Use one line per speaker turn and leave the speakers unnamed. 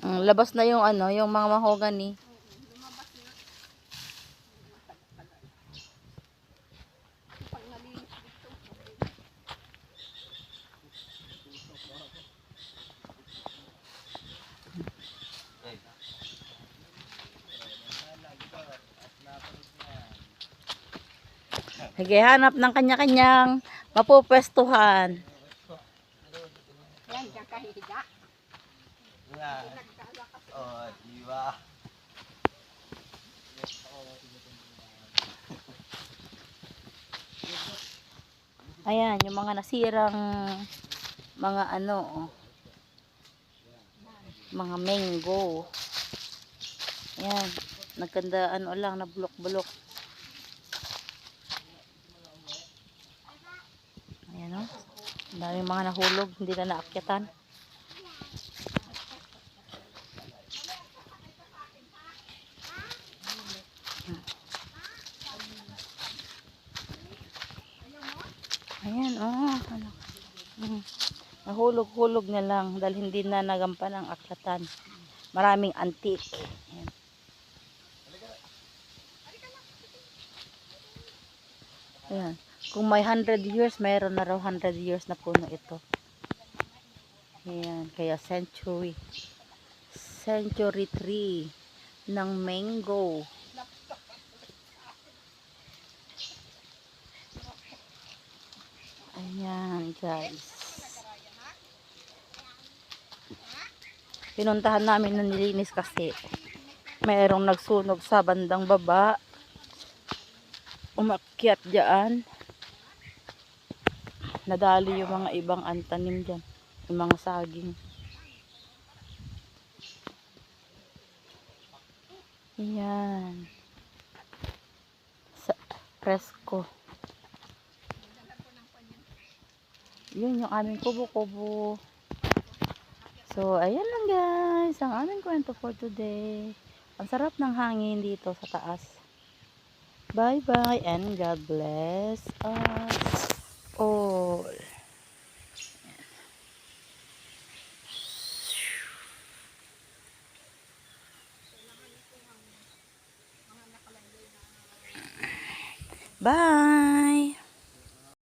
Labas na yung ano, yung mga mahogany.
Lumabas na. Pag nalinis dito.
Sige, hanap ng kanya-kanyang mapupwestuhan.
Yan, diyan kahihiga.
Yan. Oh, diba?
Ayan, yung mga nasirang mga ano, oh, mga mango. Ayan, nagkanda ano lang, na bulok-bulok. Ayan, oh. Ang daming mga nahulog, hindi na naakyatan. Ayan, oh. Nahulog-hulog na lang dahil hindi na nagampan ang akyatan. Maraming antique. Ayan. Ayan. Kung may 100 years, mayroon na raw 100 years na puno ito. Ayan. Kaya century tree ng mango. Ayan, guys. Pinuntahan namin na nilinis kasi mayroong nagsunog sa bandang baba. Umakyat dyan. Nadali yung mga ibang antanim dyan. Yung mga saging. Ayan. Sa presko. Yun yung aming kubo-kubo. So, ayan lang guys. Ang aming kwento for today. Ang sarap ng hangin dito sa taas. Bye-bye and God bless us all. Bye!